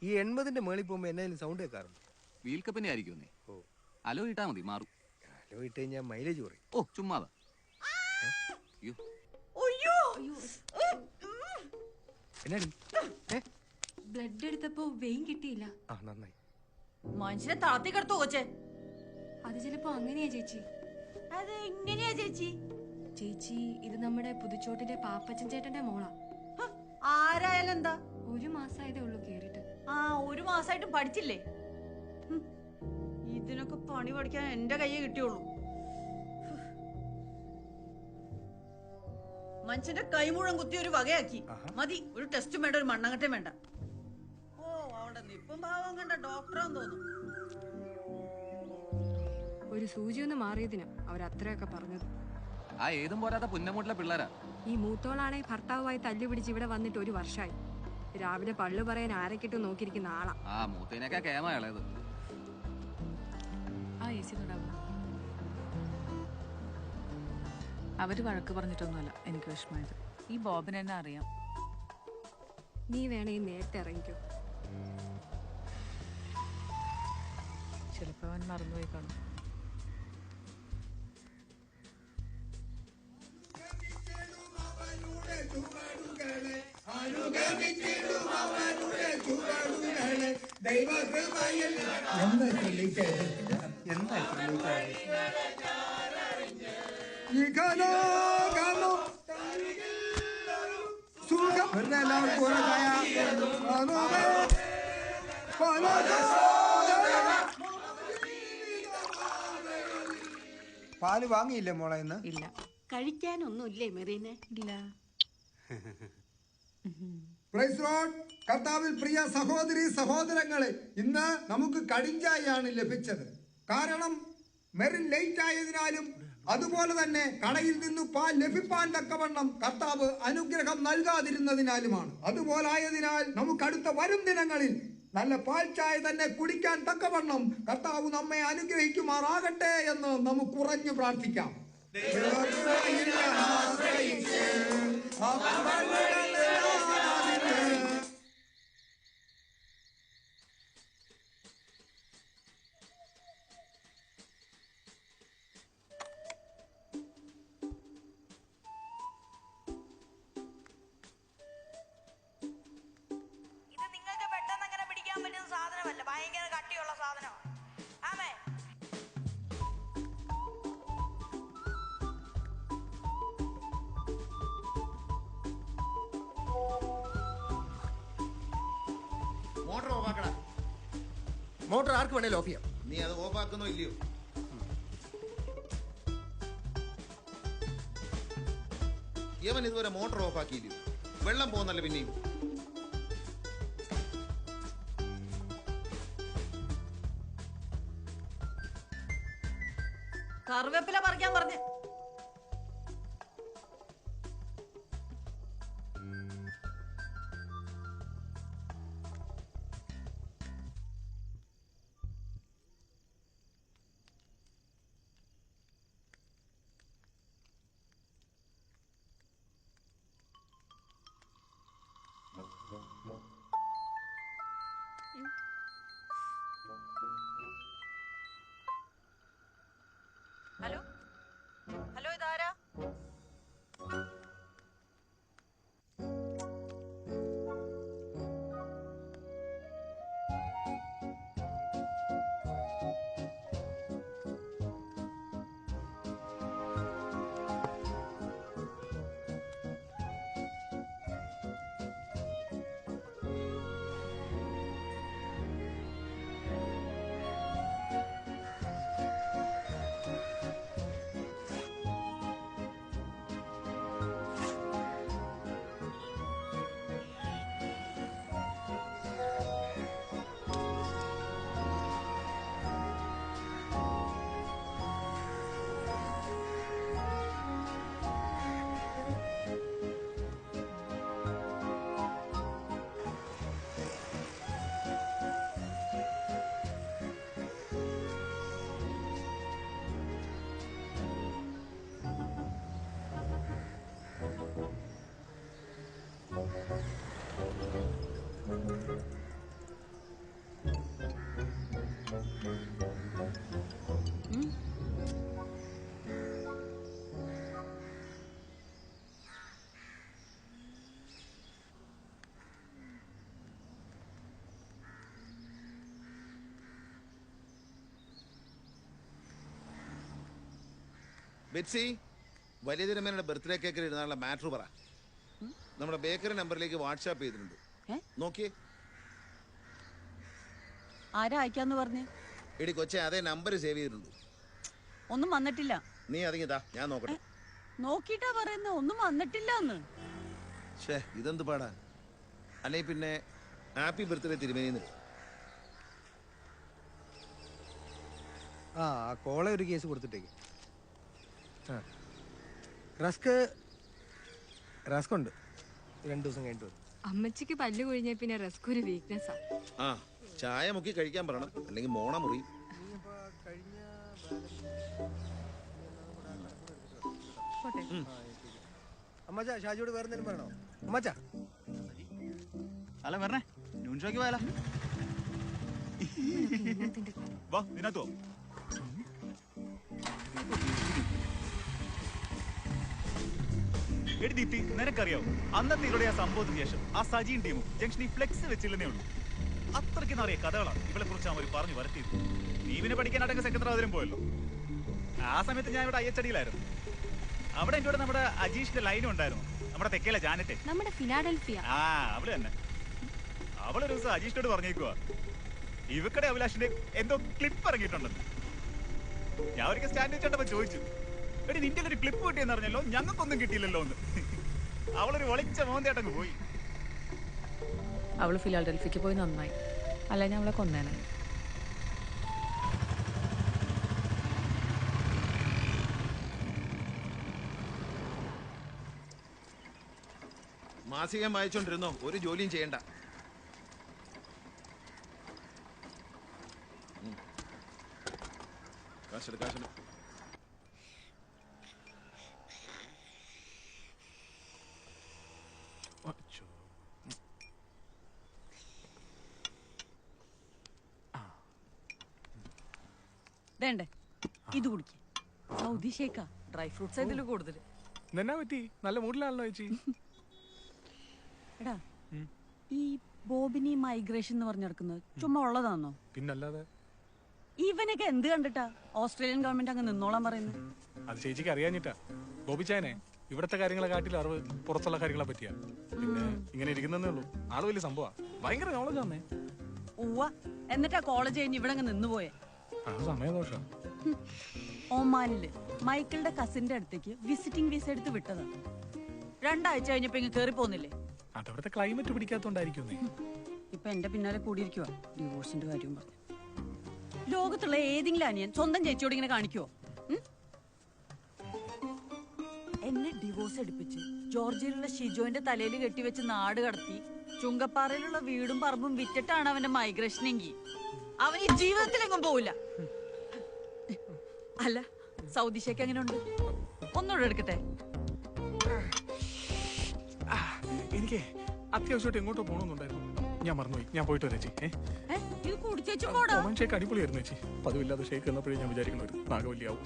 ഈ 80ന്റെ മേളിൽ പോകുമ്പോ എന്നാലും സൗണ്ട് കേൾക്കാറുണ്ട്. വീൽ കപ്പിന്റെ ആയിരിക്കും നീ. ഓ, അലോ ഇട്ടാ മതി, മാറും. അലോ ഇട്ട് കഴിഞ്ഞാൽ മൈലേജ് കുറയും. ഓ ചുമ്മാതാ. എന്നാടി ബ്ലഡ് എടുത്തപ്പോ വെയിൻ കിട്ടിയില്ല. ആ നന്നായി. മനുഷ്യനെ താത്തി കിടത്തു കൊച്ചേ. അത് ചിലപ്പോ അങ്ങനെയാ ചേച്ചി. അത് എങ്ങനെയാ ചേച്ചി? ചേച്ചി ഇത് നമ്മുടെ പുതുച്ചോട്ടിലെ പാപ്പച്ചൻ ചേട്ടന്റെ മോളാ. ആരായാലും എന്താ, 1 മാസമായതേ ഉള്ളൂ കേറിട്ട്. 1 മാസമായിട്ടും പഠിച്ചില്ലേ? ഇതിനൊക്കെ പണി പഠിക്കാൻ എന്റെ കയ്യെ കിട്ടിയുള്ളൂ. മനുഷ്യന്റെ കൈ മുഴുവൻ കുത്തി ഒരു വകയാക്കി. മതി, ഒരു ടെസ്റ്റും വേണ്ട, ഒരു മണ്ണങ്ങട്ടയും വേണ്ട. ഓ, അവിടെ നിപ്പം ഭാവം കണ്ട ഡോക്ടറാന്ന് തോന്നുന്നു. ഒരു സൂചി ഒന്ന് മാറിയതിനാ അവരത്രയൊക്കെ പറഞ്ഞത്. ആ ഏതും പോരാത്ത പുന്നമൂട്ടിലെ പിള്ളേരാ. ഈ മൂത്തോളാണെ ഭർത്താവുമായി തല്ലുപിടിച്ച് ഇവിടെ വന്നിട്ട് 1 വർഷമായി. രാവിലെ പള്ളു പറയാൻ ആരൊക്കെട്ട് നോക്കിയിരിക്കുന്ന ആളാ. ആ മൂത്തേനൊക്കെ കേമ ഇളയത്. ആ AC തൊടാവോ? അവര് വഴക്ക് പറഞ്ഞിട്ടൊന്നുമല്ല എനിക്ക് വിഷമമായത്. ഈ ബോബിന് എന്നെ അറിയാം. നീ വേണേ നേരത്തെ ഇറങ്ങിക്കോ. ചിലപ്പോ അവൻ മറന്നുപോയി കാണും. പാല് വാങ്ങിയില്ലേ മോളെ ഇന്ന്? ഇല്ല. കഴിക്കാനൊന്നുമില്ലേ മെറീനെ? ഇല്ല. കർത്താവിൽ പ്രിയ സഹോദരി സഹോദരങ്ങളെ, ഇന്ന് നമുക്ക് കടിഞ്ചായാണ് ലഭിച്ചത്. കാരണം മെറിൻ ലേറ്റ് ആയതിനാലും അതുപോലെ തന്നെ കടയിൽ നിന്ന് പാൽ ലഭിപ്പാൻ തക്കവണ്ണം കർത്താവ് അനുഗ്രഹം നൽകാതിരുന്നതിനാലുമാണ്. അതുപോലായതിനാൽ നമുക്ക് അടുത്ത വരും ദിനങ്ങളിൽ നല്ല പാൽ ചായ തന്നെ കുടിക്കാൻ തക്കവണ്ണം കർത്താവ് നമ്മെ അനുഗ്രഹിക്കുമാറാകട്ടെ എന്ന് നമുക്ക് ഉറഞ്ഞു പ്രാർത്ഥിക്കാം. ഭയങ്കര കട്ടിയുള്ള സാധനമാണ്. ആമേ മോട്ടർ ഓഫാക്കടാ. മോട്ടർ ആർക്ക് വേണേലും ഓഫ് ചെയ്യാം. നീ അത് ഓഫാക്കുന്നോ ഇല്ലയോ? ഇവൻ ഇതുവരെ മോട്ടർ ഓഫാക്കിയില്ലയോ? വെള്ളം പോകുന്നല്ലേ പിന്നെയും. കറിവേപ്പില പറിക്കാൻ പറഞ്ഞു. ഹലോ ഹലോ, ഇതാരാ? ബെറ്റ്സി, വലിയ തിരുമേനയുടെ ബർത്ത്ഡേ കേക്കിൽ ഇരുന്നാലുള്ള മാറ്റർ പറ. നമ്മുടെ ബേക്കറി നമ്പറിലേക്ക് വാട്സാപ്പ് ചെയ്തിട്ടുണ്ട്. നോക്കിയേ. ആരാ അയക്കാന്ന് പറഞ്ഞേ? എടി കൊച്ചെ, അതേ നമ്പർ സേവ് ചെയ്തിട്ടുണ്ട്. ഒന്നും വന്നിട്ടില്ല. നീ അതിങ്ങിതാ, ഞാൻ നോക്കട്ടെ. നോക്കിട്ടാ പറയുന്ന ഒന്നും വന്നിട്ടില്ല എന്ന്. ഷേ, ഇതെന്ത് പാടാ. അല്ലെ പിന്നെ ഹാപ്പി ബർത്ത്ഡേ തിരുമേനിന്ന്. ആ കോള ഒരു കേസ് കൊടുത്തിട്ടേക്ക്. റസ്ക് ഉണ്ട്, 2 ദിവസം കഴിഞ്ഞിട്ട് വരും. അമ്മച്ചിക്ക് പല്ല് കൊഴിഞ്ഞ പിന്നെ റസ്ക് ഒരു വീക്ക്നെസ്സാ. ആ, ചായ മുക്കി കഴിക്കാൻ പറയണം, അല്ലെങ്കിൽ മോണ മുറി. അമ്മച്ചാ, ഷാജിയോട് വേറെ എന്തെങ്കിലും പറയണോ? അമ്മച്ചാ, അല്ല വരണേ, ന്യൂൺ ഷോയ്ക്ക് പോയാലോ? വാ, ഇതിനകത്ത് പോ. എടി ദീപ്തി, നിനക്കറിയാവോ അന്നത്തെ ഇവരുടെ ആ സംഭവത്തിന് ശേഷം ആ സജിയും ടീമും ജംഗ്ഷനിൽ ഫ്ലെക്സ് വെച്ചില്ലെന്നേ ഉള്ളൂ. അത്രയ്ക്ക് നിറയെ കഥകളാണ് ഇവളെ കുറിച്ച് അവർ പറഞ്ഞു വരത്തിയത്. നീ പിന്നെ പഠിക്കാനായിട്ടൊക്കെ സെക്കൻഡറി അതിലും പോയല്ലോ. ആ സമയത്ത് ഞാൻ ഇവിടെ IHDയിലായിരുന്നു. അവിടെ എൻ്റെ കൂടെ നമ്മുടെ അജീഷിന്റെ ലൈനും ഉണ്ടായിരുന്നു, നമ്മുടെ തെക്കേലെ ജാനറ്റെ, നമ്മുടെ ഫിലാഡൽഫിയ. ആ അവള് തന്നെ. അവളൊരു ദിവസം അജീഷിനോട് പറഞ്ഞേക്കുവാ ഇവക്കടെ അഭിലാഷിന്റെ എന്തോ ക്ലിപ്പ് ഇറങ്ങിയിട്ടുണ്ടെന്ന്. ഞാൻ ഒരിക്കൽ സ്റ്റാൻഡ് വെച്ചോണ്ടപ്പോ ചോദിച്ചു, എടി നിന്റെ ഒരു ക്ലിപ്പ് കിട്ടിയെന്ന് അറിഞ്ഞല്ലോ, ഞങ്ങൾക്കൊന്നും കിട്ടിയില്ലല്ലോ എന്ന്. അവളൊരു ഒളിച്ച മോന്തേട്ടങ്ങ് പോയി. അവള് ഫിലാഡൽഫിക്ക് പോയി നന്നായി, അല്ല ഞാൻ അവളെ കൊന്നേനെ. മാസികം വായിച്ചോണ്ടിരുന്നോ, ഒരു ജോലിയും ചെയ്യണ്ട. കാശെടു. വേണ്ടേ ഇത് കുടിക്കേ. സൗദി ഷേക്കാ, ഡ്രൈ ഫ്രൂട്ട്സ് ഇതിൽ കൂടുതൽ. എന്നാ പറ്റി? നല്ല മൂഡിലാണല്ലോ ചേച്ചി. എടാ, ഈ ബോബിനി മൈഗ്രേഷൻ എന്ന് പറഞ്ഞു നടക്കുന്നത് ചുമ്മാ ഉള്ളതാണോ? പിന്നല്ലാതെ. ഇവനൊക്കെ എന്ത് കണ്ടിട്ടാ ഓസ്ട്രേലിയൻ ഗവൺമെന്റ് അങ്ങ് നിന്നോളാൻ പറയുന്നത്? അത് ചേച്ചിക്ക് അറിയാഞ്ഞിട്ടാ. ബോബിച്ചായനെ ഇവിടത്തെ കാര്യങ്ങളെ കാട്ടിൽ അറിവ് പുറത്തുള്ള കാര്യങ്ങളെ പറ്റിയാ. പിന്നെ ഇങ്ങനെ ഇരിക്കുന്നേ ഉള്ളൂ. ആള് വലിയ സംഭവ, ഭയങ്കര നോളജ് ആണേ. ഉവ്വ, എന്നിട്ടാ കോളേജ് കഴിഞ്ഞ് ഇവിടെ അങ്ങ് നിന്നുപോയെ. അത് സമയദോഷം. ഒമാനില് മൈക്കിളുടെ കസിന്റെ അടുത്തേക്ക് വിസിറ്റിംഗ് വിസ എടുത്ത് വിട്ടതാ. 2 ആഴ്ച കഴിഞ്ഞപ്പോ ഇങ്ങ് കേറി പോന്നില്ലേ? അതവിടുത്തെ ക്ലൈമറ്റ് പിടിക്കാത്തോണ്ടായിരിക്കും. ഇപ്പൊ എന്റെ പിന്നാലെ കൂടിയിരിക്കുവാ ഡിവോഴ്സിന്റെ കാര്യം പറഞ്ഞു. ലോകത്തുള്ള ഏതെങ്കിലും അനിയൻ സ്വന്തം ചേച്ചിയോട് ഇങ്ങനെ കാണിക്കുവോ? എന്നെ ഡിവോഴ്സ് എടുപ്പിച്ച് ജോർജിയയിലുള്ള ഷിജോന്റെ തലയിൽ കെട്ടിവെച്ച് നാട് കടത്തി ചുങ്കപ്പാറയിലുള്ള വീടും പറമ്പും വിറ്റിട്ടാണ് അവന്റെ മൈഗ്രേഷൻ എങ്കിൽ അവൻ ഈ ജീവിതത്തിലെങ്ങും പോവില്ല. അല്ല, സൗദി ഷേക്ക് എങ്ങനെ ഉണ്ട്? ഒന്നുകൂടെ എടുക്കട്ടെ. എനിക്ക് അത്യാവശ്യമായിട്ട് എങ്ങോട്ടോ പോകണമെന്നുണ്ടായിരുന്നു, ഞാൻ മറന്നുപോയി. ഞാൻ പോയിട്ട് വരാം ചേച്ചി. ഇത് കുടിച്ചേച്ചു പോടാ. ഷേക്ക് അടിപൊളിയായിരുന്നു ചേച്ചി. പതിവില്ലാതെ ഷേക്ക് എന്നപ്പോഴേ ഞാൻ വിചാരിക്കണമായിരുന്നു നാഗവല്ലിയാവും.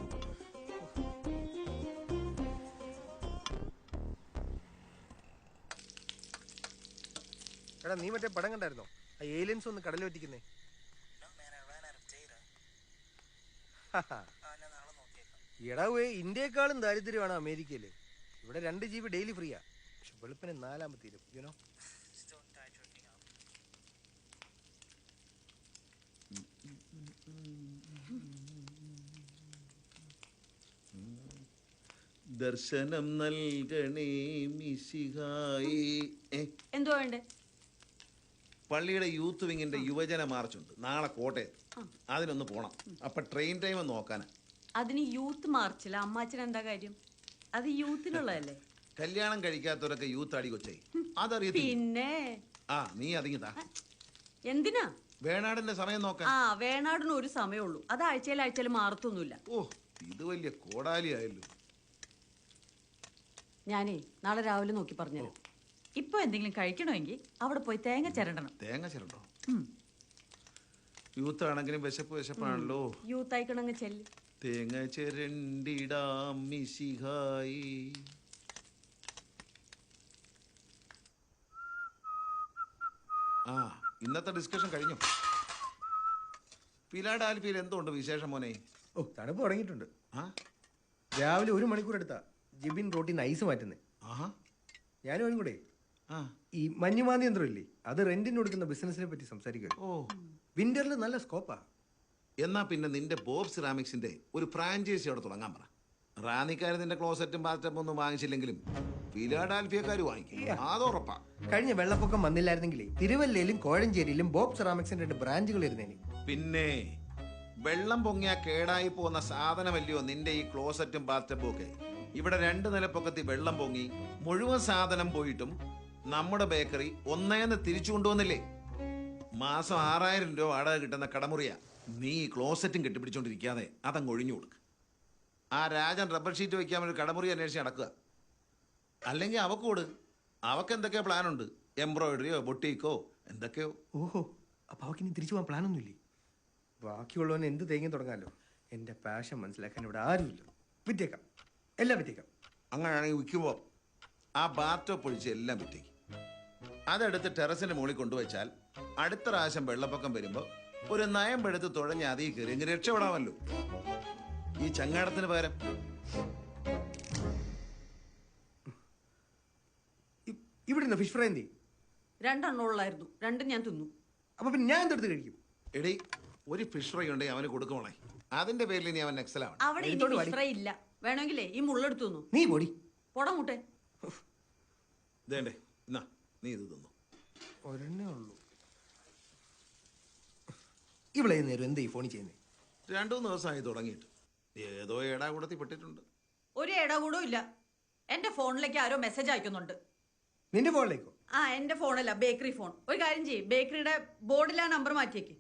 എടാ, നീ മറ്റേ പടം കണ്ടായിരുന്നോ? ആ ഏലിയൻസ് ഒന്ന് കടലിൽ പറ്റിക്കുന്നേ. എടാ, ഇന്ത്യയെക്കാളും ദാരിദ്ര്യമാണ് അമേരിക്കയില്. ഇവിടെ 2 GB ഡെയിലി ഫ്രീയാ. പക്ഷെ വെളുപ്പിന് 4 തീരും. യുനോ, ദർശനം നൽകണേ മിശിഹായി. എന്തോ വേണ്ടേ? പള്ളിയുടെ യൂത്ത് വിങ്ങിന്റെ യുവജന മാർച്ചുണ്ട് നാളെ കോട്ടയത്ത്. അതിനൊന്ന് പോണം. അപ്പൊ ട്രെയിൻ ടൈം നോക്കാനാ. അതിന് യൂത്ത് മാർച്ചില്ല. അമ്മാച്ചൻ എന്താ കാര്യം? അത് യൂത്തിനുള്ളതല്ലേ. കല്യാണം കഴിക്കാത്തവരൊക്കെ യൂത്ത് അടി കൊച്ചായി, അതറിയത്തില്ല. പിന്നെ നീ അതിങ്ങിതാ. എന്തിനാ? വേണാടിന്റെ സമയം നോക്കാൻ. വേണാടിന് ഒരു സമയമുള്ളൂ. അത് ആഴ്ചയിൽ മാറത്തൊന്നുമില്ല. ഓ, ഇത് വലിയ കോടാലിയായല്ലോ. ഞാനേ നാളെ രാവിലെ നോക്കി പറഞ്ഞുതരാം. ഇപ്പൊ എന്തെങ്കിലും കഴിക്കണമെങ്കിൽ അവിടെ പോയി തേങ്ങ ചിരണ്ടണം. തേങ്ങ ചിരണ്ടോ? യൂത്ത് ആണെങ്കിലും വിശപ്പാണല്ലോ. യൂത്ത് ആയിക്കണങ്ങ് ചെല്ല്. തേങ്ങ ചിരണ്ടിടാം മിശിഹായി. ഇന്നത്തെ ഡിസ്കഷൻ കഴിഞ്ഞു. ഫിലാഡൽഫിയയിൽ എന്തുകൊണ്ട് വിശേഷം മോനെ? തണുപ്പ് തുടങ്ങിയിട്ടുണ്ട്. രാവിലെ 1 മണിക്കൂർ എടുത്താ ജിബിൻ റോട്ടിന്ന് ഐസ് മാറ്റുന്നത്. ആഹാ. ഞാനും അവനും കൂടെ ആ. ഈ മഞ്ഞുമാന്തി യന്ത്രം ഇല്ലേ, അത് റെന്റിന് കൊടുക്കുന്ന ബിസിനസിനെ പറ്റി സംസാരിക്കുമല്ലോ. ഓ, വിന്ററിൽ നല്ല സ്കോപ്പാ. എന്നാ പിന്നെ നിന്റെ ബോബ് സിറാമിക്സിന്റെ ഒരു ഫ്രാഞ്ചൈസി അവിടെ തുടങ്ങാൻ പറ. റാന്നിക്കാർ നിന്റെ ക്ലോസറ്റും ബാത്ടബും ഒന്നും വാങ്ങിച്ചില്ലെങ്കിലും ഫിലാഡാൽഫിയക്കാർ വാങ്ങിക്കും, അതുറപ്പാ. കഴിഞ്ഞ വെള്ളപ്പൊക്കം വന്നില്ലായിരുന്നെങ്കിലേ തിരുവല്ലയിലും കോഴഞ്ചേരിയിലും ബോബ് സെറാമിക്സിന്റെ 2 ബ്രാഞ്ചുകൾ ഇരുന്നേനെ. പിന്നെ വെള്ളം പൊങ്ങിയാ കേടായി പോകുന്ന സാധനമല്ലയോ നിന്റെ ഈ ക്ലോസറ്റും ബാത്ടബും ഒക്കെ. ഇവിടെ 2 നിലപ്പൊക്കത്തിൽ വെള്ളം പൊങ്ങി മുഴുവൻ സാധനം പോയിട്ടും നമ്മുടെ ബേക്കറി ഒന്നേന്ന് തിരിച്ചു കൊണ്ടുവന്നില്ലേ? മാസം 6000 രൂപ വാടക കിട്ടുന്ന കടമുറിയാ. നീ ഈ ക്ലോസറ്റും കെട്ടിപ്പിടിച്ചോണ്ടിരിക്കാതെ അതങ്ങ് ഒഴിഞ്ഞു കൊടുക്ക്. ആ രാജൻ റബ്ബർ ഷീറ്റ് വയ്ക്കാൻ ഒരു കടമുറി അന്വേഷിച്ച് നടക്കുക. അല്ലെങ്കിൽ അവക്കോട്, അവക്ക് എന്തൊക്കെയോ പ്ലാനുണ്ട്, എംബ്രോയിഡറിയോ ബൊട്ടീക്കോ എന്തൊക്കെയോ. ഓഹോ, അപ്പൊ അവക്കിനി തിരിച്ചു പോകാൻ പ്ലാനൊന്നുമില്ലേ? ബാക്കിയുള്ളവന് എന്ത് തേങ്ങി തുടങ്ങാലോ. എന്റെ പാഷൻ മനസ്സിലാക്കാൻ ഇവിടെ ആരുമില്ല. വിറ്റേക്കാം, എല്ലാം വിറ്റേക്കാം. അങ്ങനെയാണെങ്കിൽ വിൽക്കുമ്പോൾ ആ ബാത്ത് പൊഴിച്ച് എല്ലാം വിറ്റേക്കും. അതെടുത്ത് ടെറസിന്റെ മുകളിൽ കൊണ്ടുവച്ചാൽ അടുത്ത പ്രാവശ്യം വെള്ളപ്പൊക്കം വരുമ്പോൾ ഒരു നയം എടുത്ത് തുഴഞ്ഞ് അതിൽ കയറി ഇങ്ങനെ രക്ഷപ്പെടാമല്ലോ. ഈ ചങ്ങാടത്തിന് പകരം ഇവിടെ ഫിഷ് ഫ്രൈ എന്തി 2 ഉള്ളായിരുന്നു, 2 ഞാൻ തിന്നു. അപ്പൊ പിന്നെ ഞാൻ എന്തെടുത്ത് കഴിക്കും? എടീ, ഒരു ഫിഷ് ഫ്രൈ ഉണ്ടെങ്കിൽ അവന് കൊടുക്കണേ. അതിന്റെ പേരിൽ ഇനി അവൻ നെക്സലാവണം. അവിടെ ഇനി ഫിഷ് ഫ്രൈ ഇല്ല. വേണമെങ്കിലേ ഈ മുള്ളെടുത്തു തിന്നു. നീ പൊടി പൊടമുട്ടെ. ഇതേണ്ടേ, എന്നാ നീ ഇത് തിന്നു. ഒരെണ്ണേ ഉള്ളൂ. ഇവിടെ നേരം എന്താ ഈ ഫോണിൽ ചെയ്യുന്നേ? 2-3 ദിവസമായി തുടങ്ങിയിട്ട്. ഏതോ ഏടാകൂടത്തിൽ പെട്ടിട്ടുണ്ട്. ഒരു ഇടകൂടും ഇല്ല. എന്റെ ഫോണിലേക്ക് ആരോ മെസ്സേജ് അയക്കുന്നുണ്ട്. നിന്റെ ഫോണിലേക്കോ? ആ, എന്റെ ഫോണല്ല, ബേക്കറി ഫോൺ. ഒരു കാര്യം ചെയ്യ്, ബേക്കറിയുടെ ബോർഡിൽ ആ നമ്പർ മാറ്റിയേക്ക്.